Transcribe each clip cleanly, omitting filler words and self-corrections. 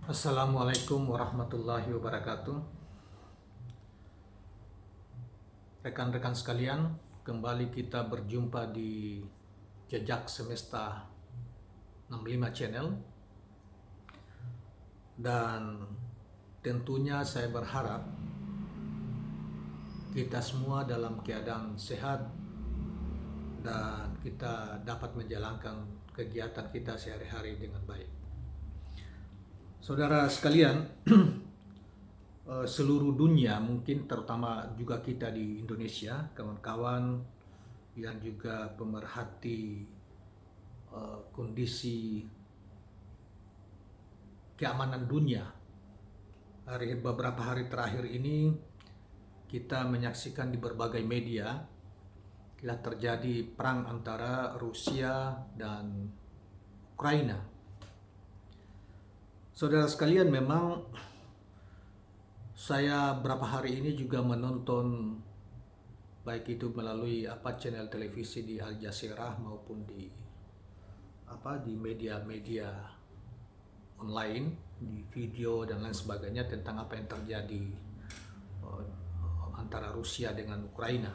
Assalamualaikum warahmatullahi wabarakatuh. Rekan-rekan sekalian, kembali kita berjumpa di Jejak Semesta 65 Channel. Dan tentunya saya berharap kita semua dalam keadaan sehat dan kita dapat menjalankan kegiatan kita sehari-hari dengan baik. Saudara sekalian, seluruh dunia, mungkin terutama juga kita di Indonesia, kawan-kawan yang juga pemerhati kondisi keamanan dunia. Beberapa hari terakhir ini kita menyaksikan di berbagai media telah terjadi perang antara Rusia dan Ukraina. Saudara sekalian, memang saya berapa hari ini juga menonton baik itu melalui channel televisi di Al Jazeera maupun di media-media online, di video dan lain sebagainya tentang apa yang terjadi antara Rusia dengan Ukraina.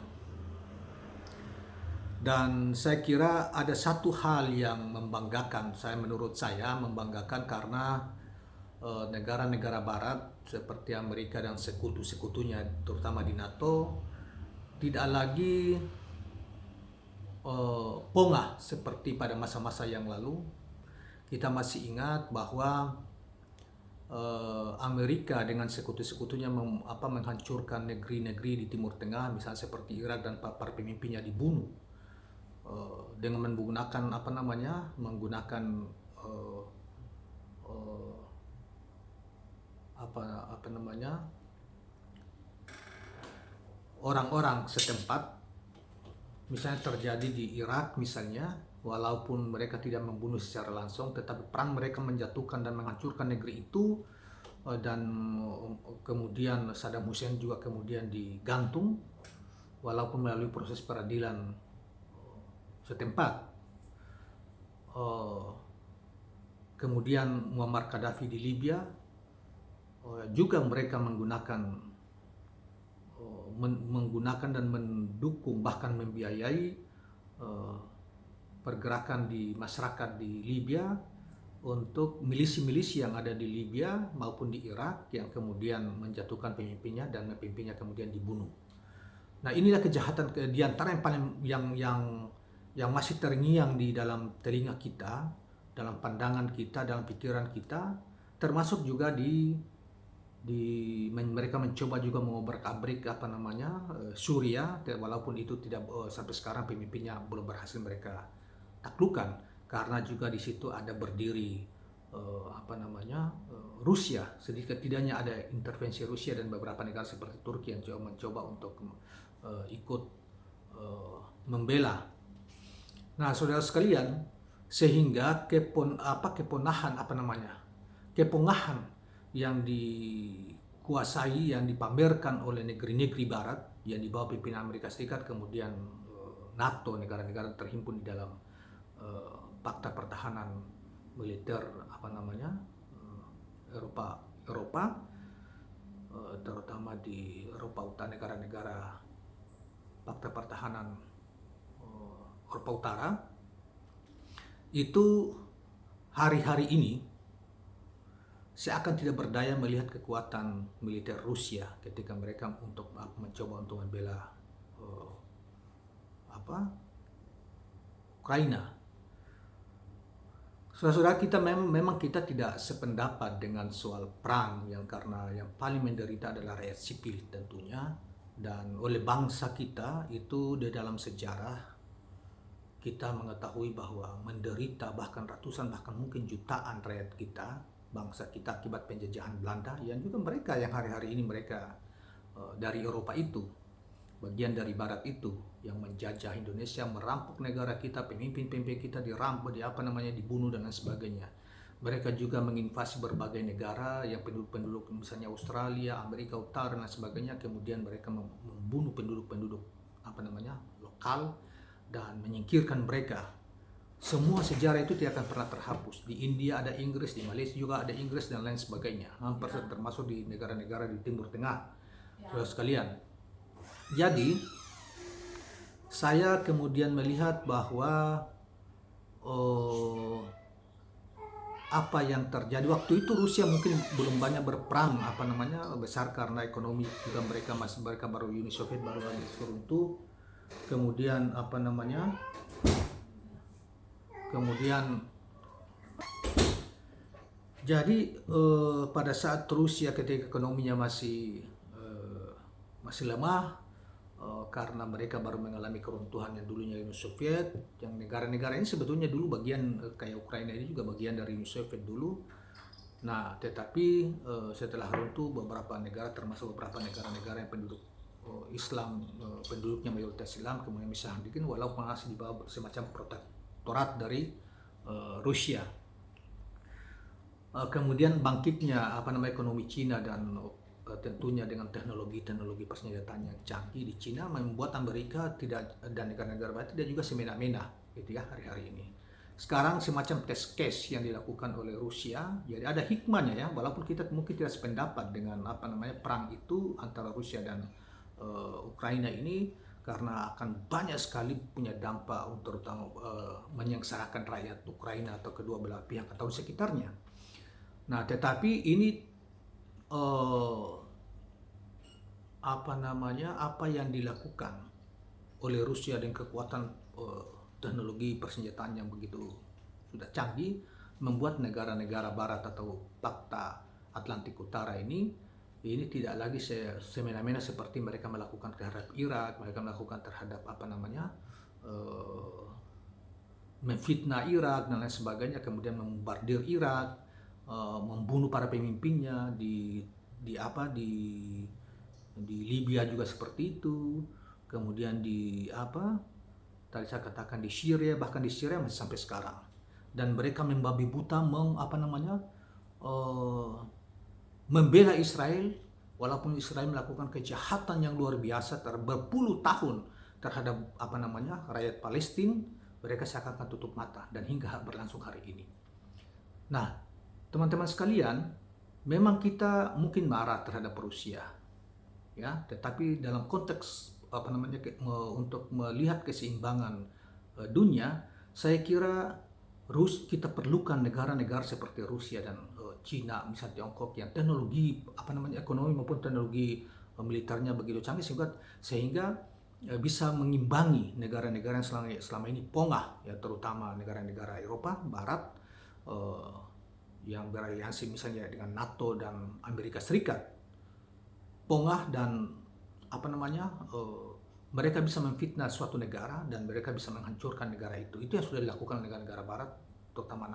Dan saya kira ada satu hal yang membanggakan, menurut saya membanggakan karena negara-negara barat seperti Amerika dan sekutu-sekutunya terutama di NATO tidak lagi pongah seperti pada masa-masa yang lalu. Kita masih ingat bahwa Amerika dengan sekutu-sekutunya menghancurkan negeri-negeri di Timur Tengah, misalnya seperti Irak, dan para pemimpinnya dibunuh dengan menggunakan orang-orang setempat. Misalnya terjadi di Irak misalnya, walaupun mereka tidak membunuh secara langsung, tetapi perang mereka menjatuhkan dan menghancurkan negeri itu, dan kemudian Saddam Hussein juga kemudian digantung walaupun melalui proses peradilan setempat. Kemudian Muammar Gaddafi di Libya, juga mereka menggunakan dan mendukung, bahkan membiayai pergerakan di masyarakat di Libya untuk milisi-milisi yang ada di Libya maupun di Irak yang kemudian menjatuhkan pemimpinnya dan pemimpinnya kemudian dibunuh. Nah, inilah kejahatan di antara yang paling yang masih terngiang di dalam telinga kita, dalam pandangan kita, dalam pikiran kita, termasuk juga mereka mencoba juga mengobrak-abrik Suriah, walaupun itu tidak sampai sekarang pemimpinnya belum berhasil mereka taklukkan, karena juga di situ ada berdiri Rusia. Sedikit tidaknya ada intervensi Rusia dan beberapa negara seperti Turki yang mencoba untuk ikut membela. Nah, saudara sekalian, sehingga kepongahan yang dikuasai, yang dipamerkan oleh negeri-negeri barat yang di bawah pimpinan Amerika Serikat, kemudian NATO, negara-negara terhimpun di dalam Fakta Pertahanan Militer Eropa, terutama di Eropa Utara, negara-negara Fakta Pertahanan Eropa Utara, itu hari-hari ini seakan tidak berdaya melihat kekuatan militer Rusia ketika mereka mencoba untuk membela Ukraina. Saudara-saudara, kita memang kita tidak sependapat dengan soal perang, karena yang paling menderita adalah rakyat sipil tentunya, dan oleh bangsa kita itu di dalam sejarah kita mengetahui bahwa menderita bahkan ratusan, bahkan mungkin jutaan rakyat kita, bangsa kita, akibat penjajahan Belanda, yang juga mereka yang hari-hari ini mereka dari Eropa itu, bagian dari Barat itu, yang menjajah Indonesia, merampok negara kita, pemimpin-pemimpin kita dirampok, dibunuh dan lain sebagainya. Mereka juga menginvasi berbagai negara yang penduduk-penduduk, misalnya Australia, Amerika Utara dan lain sebagainya. Kemudian mereka membunuh penduduk-penduduk lokal dan menyingkirkan mereka semua sejarah itu tidak akan pernah terhapus. Di India ada Inggris, di Malaysia juga ada Inggris dan lain sebagainya. Hampir termasuk di negara-negara di Timur Tengah, saudara sekalian. Jadi saya kemudian melihat bahwa oh, apa yang terjadi waktu itu, Rusia mungkin belum banyak berperang besar karena ekonomi juga mereka baru, Uni Soviet baru runtuh. Kemudian kemudian jadi pada saat Rusia ketika ekonominya masih lemah, karena mereka baru mengalami keruntuhan yang dulunya Uni Soviet, yang negara-negara ini sebetulnya dulu bagian kayak Ukraina ini juga bagian dari Uni Soviet dulu. Nah, tetapi setelah runtuh beberapa negara, termasuk beberapa negara-negara yang penduduk Islam, penduduknya mayoritas Islam, kemudian bisa bikin walaupun masih di bawah semacam protektorat dari Rusia. Kemudian bangkitnya ekonomi Cina dan tentunya dengan teknologi persenjataan yang canggih di Cina membuat Amerika tidak dan negara-negara barat tidak juga semena-mena gitu ya hari-hari ini. Sekarang semacam test case yang dilakukan oleh Rusia, jadi ada hikmahnya ya, walaupun kita mungkin tidak sependapat dengan perang itu antara Rusia dan Ukraina ini, karena akan banyak sekali punya dampak terutama menyengsarakan rakyat Ukraina atau kedua belah pihak atau sekitarnya. Nah, tetapi ini apa yang dilakukan oleh Rusia dengan kekuatan teknologi persenjataan yang begitu sudah canggih membuat negara-negara barat atau Fakta Atlantik Utara ini tidak lagi semena-mena seperti mereka melakukan terhadap Irak, mereka melakukan terhadap memfitnah Irak dan lain sebagainya, kemudian membombardir Irak, membunuh para pemimpinnya di Libya juga seperti itu, kemudian tadi saya katakan di Syria, bahkan di Syria masih sampai sekarang. Dan mereka membabi buta membela Israel, walaupun Israel melakukan kejahatan yang luar biasa berpuluh tahun terhadap rakyat Palestina, mereka seakan-akan tutup mata dan hingga berlangsung hari ini. Nah, teman-teman sekalian, memang kita mungkin marah terhadap Rusia, ya, tetapi dalam konteks untuk melihat keseimbangan dunia, saya kira kita perlukan negara-negara seperti Rusia dan Cina, misalnya Tiongkok, yang teknologi ekonomi maupun teknologi militernya begitu canggih sehingga bisa mengimbangi negara-negara yang selama ini pongah, ya, terutama negara-negara Eropa Barat yang beraliansi misalnya dengan NATO dan Amerika Serikat, pongah dan mereka bisa memfitnah suatu negara dan mereka bisa menghancurkan negara itu. Itu yang sudah dilakukan negara-negara Barat, terutama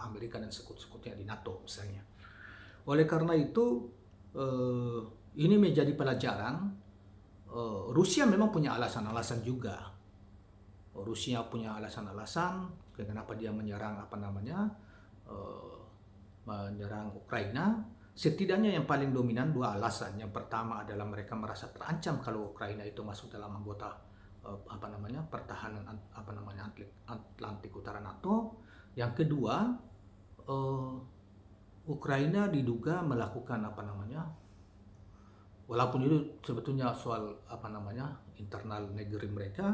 Amerika dan sekutu-sekutunya di NATO misalnya. Oleh karena itu ini menjadi pelajaran. Rusia memang punya alasan-alasan juga. Rusia punya alasan-alasan kenapa dia menyerang menyerang Ukraina. Setidaknya yang paling dominan dua alasan. Yang pertama adalah mereka merasa terancam kalau Ukraina itu masuk dalam anggota pertahanan Atlantik Utara NATO. Yang kedua, Ukraina diduga melakukan walaupun itu sebetulnya soal internal negeri mereka,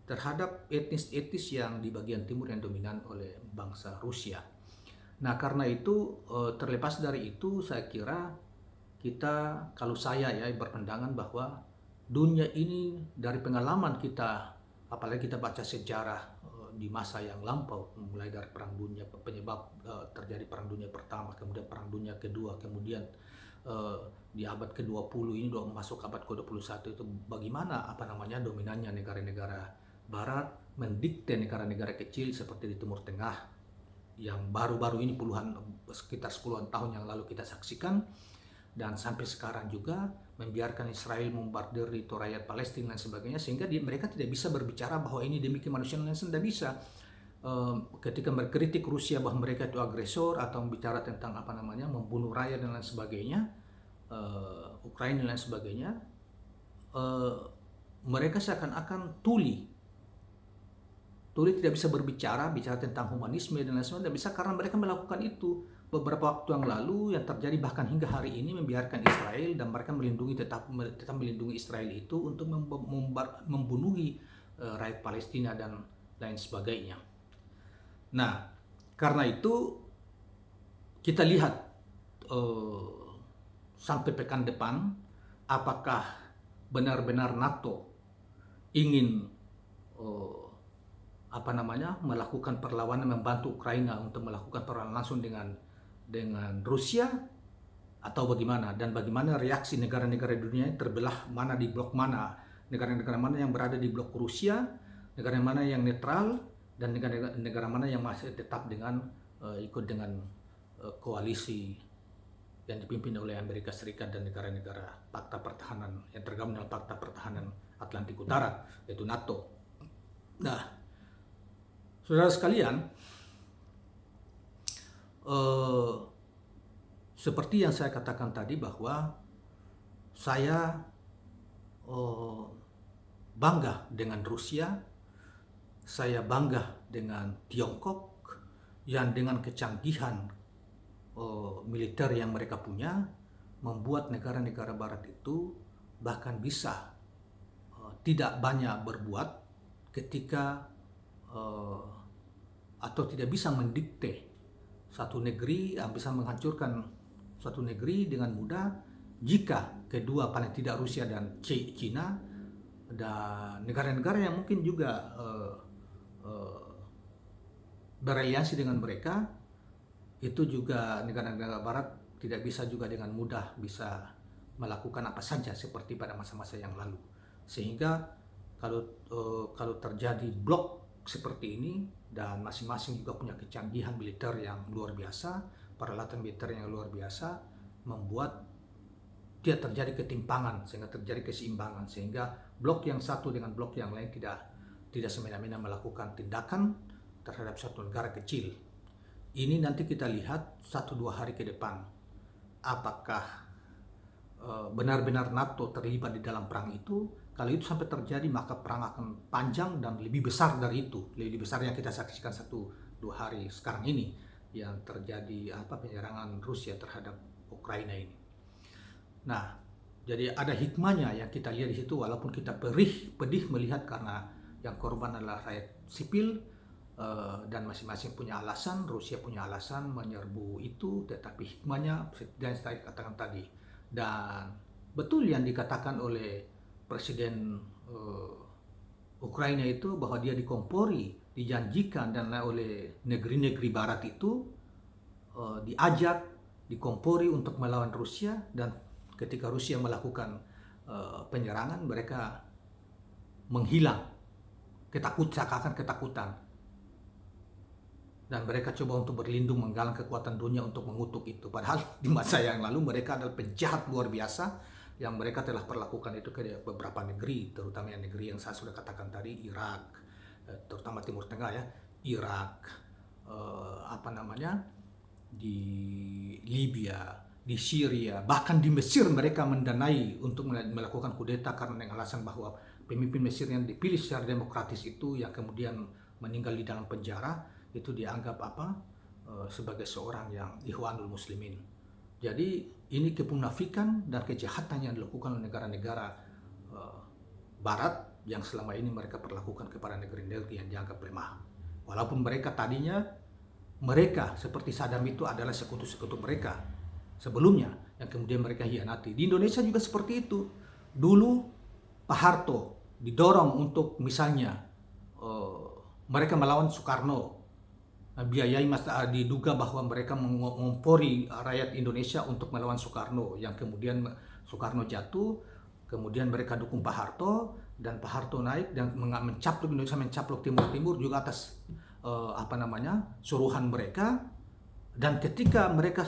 terhadap etnis yang di bagian timur yang dominan oleh bangsa Rusia. Nah, karena itu terlepas dari itu, saya kira kalau saya ya berpandangan bahwa dunia ini dari pengalaman kita, apalagi kita baca sejarah di masa yang lampau, mulai dari perang dunia, penyebab terjadi perang dunia pertama, kemudian perang dunia kedua, kemudian di abad ke-20 ini masuk abad ke-21 itu bagaimana dominannya negara-negara barat mendikte negara-negara kecil seperti di Timur Tengah yang baru-baru ini sekitar 10-an tahun yang lalu kita saksikan, dan sampai sekarang juga membiarkan Israel membombardir itu rakyat Palestina dan sebagainya, sehingga mereka tidak bisa berbicara bahwa ini demi kemanusiaan, tidak bisa. Ketika mengkritik Rusia bahwa mereka itu agresor atau bicara tentang membunuh rakyat dan lain sebagainya, Ukraina dan lain sebagainya, mereka seakan-akan tuli Turki tidak bisa bicara tentang humanisme dan lain sebagainya, tidak bisa karena mereka melakukan itu beberapa waktu yang lalu, yang terjadi bahkan hingga hari ini, membiarkan Israel, dan mereka tetap melindungi Israel itu untuk membunuhi rakyat Palestina dan lain sebagainya. Nah, karena itu kita lihat sampai pekan depan apakah benar-benar NATO ingin melakukan perlawanan, membantu Ukraina untuk melakukan perlawanan langsung dengan Rusia, atau bagaimana, dan bagaimana reaksi negara-negara dunia terbelah, mana di blok mana, negara-negara mana yang berada di blok Rusia, negara mana yang netral, dan negara mana yang masih tetap ikut dengan koalisi yang dipimpin oleh Amerika Serikat dan negara-negara Pakta Pertahanan yang tergabung dalam Pakta Pertahanan Atlantik Utara, yaitu NATO. Nah, saudara sekalian, seperti yang saya katakan tadi bahwa saya bangga dengan Rusia, saya bangga dengan Tiongkok yang dengan kecanggihan militer yang mereka punya membuat negara-negara barat itu bahkan bisa tidak banyak berbuat ketika atau tidak bisa mendikte satu negeri, bisa menghancurkan suatu negeri dengan mudah jika kedua, paling tidak Rusia dan China dan negara-negara yang mungkin juga beraliansi dengan mereka, itu juga negara-negara barat tidak bisa juga dengan mudah bisa melakukan apa saja seperti pada masa-masa yang lalu. Sehingga kalau terjadi blok seperti ini dan masing-masing juga punya kecanggihan militer yang luar biasa, peralatan militer yang luar biasa, membuat tidak terjadi ketimpangan, sehingga terjadi keseimbangan, sehingga blok yang satu dengan blok yang lain tidak semena-mena melakukan tindakan terhadap satu negara kecil. Ini nanti kita lihat 1-2 hari ke depan, apakah benar-benar NATO terlibat di dalam perang itu. Kalau itu sampai terjadi, maka perang akan panjang dan lebih besar dari itu, lebih besar yang kita saksikan 1-2 hari sekarang ini, yang terjadi penyerangan Rusia terhadap Ukraina ini. Nah, jadi ada hikmahnya yang kita lihat di situ, walaupun kita pedih melihat karena yang korban adalah rakyat sipil, dan masing-masing punya alasan. Rusia punya alasan menyerbu itu, tetapi hikmahnya yang saya katakan tadi. Dan betul yang dikatakan oleh Presiden Ukraina itu, bahwa dia dikompori, dijanjikan dan oleh negeri-negeri barat itu diajak, dikompori untuk melawan Rusia, dan ketika Rusia melakukan penyerangan, mereka menghilang, ketakutan, dan mereka coba untuk berlindung, menggalang kekuatan dunia untuk mengutuk itu. Padahal di masa yang lalu mereka adalah penjahat luar biasa yang mereka telah perlakukan itu ke beberapa negeri, terutama yang negeri yang saya sudah katakan tadi, Irak, terutama Timur Tengah ya, Irak, di Libya, di Syria, bahkan di Mesir mereka mendanai untuk melakukan kudeta karena dengan alasan bahwa pemimpin Mesir yang dipilih secara demokratis itu yang kemudian meninggal di dalam penjara itu dianggap sebagai seorang yang Ikhwanul Muslimin. Jadi ini kemunafikan dan kejahatan yang dilakukan oleh negara-negara Barat yang selama ini mereka perlakukan kepada negeri-negeri yang dianggap lemah. Walaupun mereka tadinya seperti Saddam itu adalah sekutu-sekutu mereka sebelumnya yang kemudian mereka hianati. Di Indonesia juga seperti itu. Dulu Pak Harto didorong untuk misalnya mereka melawan Soekarno, biayai diduga bahwa mereka mengompori rakyat Indonesia untuk melawan Soekarno, yang kemudian Soekarno jatuh, kemudian mereka dukung Pak Harto, dan Pak Harto naik dan mencaplok Indonesia, mencaplok Timur juga atas suruhan mereka. Dan ketika mereka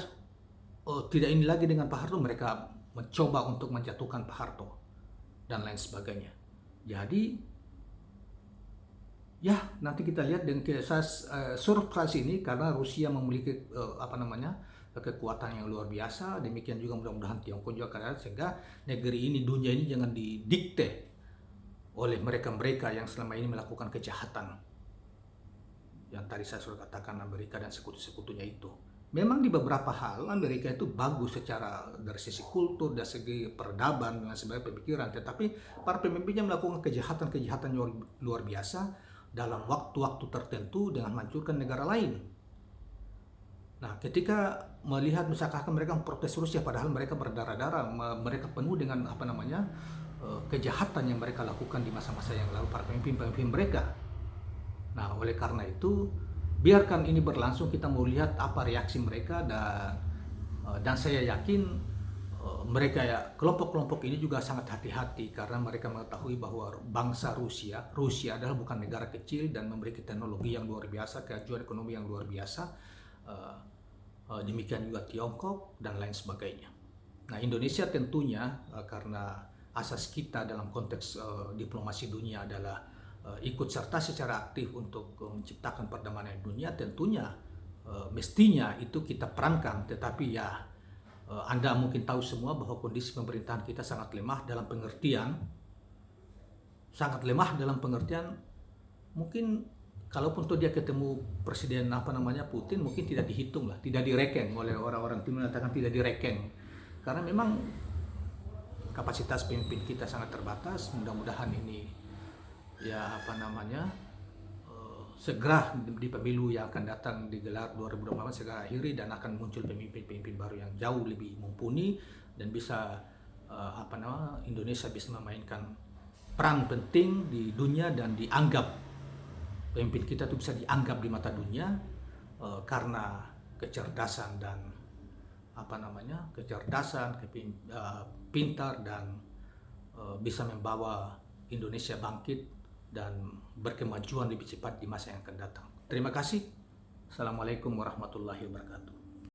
tidak ini lagi dengan Pak Harto, mereka mencoba untuk menjatuhkan Pak Harto dan lain sebagainya. Jadi ya, nanti kita lihat dengan surprise ini, karena Rusia memiliki kekuatan yang luar biasa. Demikian juga mudah-mudahan Tiongkok juga akan, sehingga negeri ini, dunia ini jangan didikte oleh mereka-mereka yang selama ini melakukan kejahatan. yang tadi saya sudah katakan, Amerika dan sekutu-sekutunya itu. Memang di beberapa hal Amerika itu bagus secara dari sisi kultur, dari segi peradaban dan sebagainya, pemikiran, tetapi para pemimpinnya melakukan kejahatan-kejahatan luar biasa dalam waktu-waktu tertentu dengan menghancurkan negara lain. Nah, ketika melihat misalkan mereka memprotes Rusia padahal mereka berdarah-darah, mereka penuh dengan kejahatan yang mereka lakukan di masa-masa yang lalu, para pemimpin-pemimpin mereka. Nah, oleh karena itu biarkan ini berlangsung, kita mau lihat apa reaksi mereka, dan saya yakin mereka kelompok-kelompok ini juga sangat hati-hati karena mereka mengetahui bahwa bangsa Rusia adalah bukan negara kecil dan memiliki teknologi yang luar biasa, kemajuan ekonomi yang luar biasa. Demikian juga Tiongkok dan lain sebagainya. Nah, Indonesia tentunya karena asas kita dalam konteks diplomasi dunia adalah ikut serta secara aktif untuk menciptakan perdamaian dunia, tentunya mestinya itu kita perankan. Tetapi Anda mungkin tahu semua bahwa kondisi pemerintahan kita sangat lemah dalam pengertian mungkin kalaupun dia ketemu Presiden Putin, mungkin tidak dihitung lah, tidak direkeng oleh orang-orang timur, mengatakan tidak direkeng karena memang kapasitas pemimpin kita sangat terbatas. Mudah-mudahan ini segera di pemilu yang akan datang digelar 2024 segera akhiri dan akan muncul pemimpin-pemimpin baru yang jauh lebih mumpuni dan bisa Indonesia bisa memainkan peran penting di dunia dan dianggap pemimpin kita itu bisa dianggap di mata dunia karena kecerdasan dan pintar dan bisa membawa Indonesia bangkit dan berkemajuan lebih cepat di masa yang akan datang. Terima kasih. Assalamualaikum warahmatullahi wabarakatuh.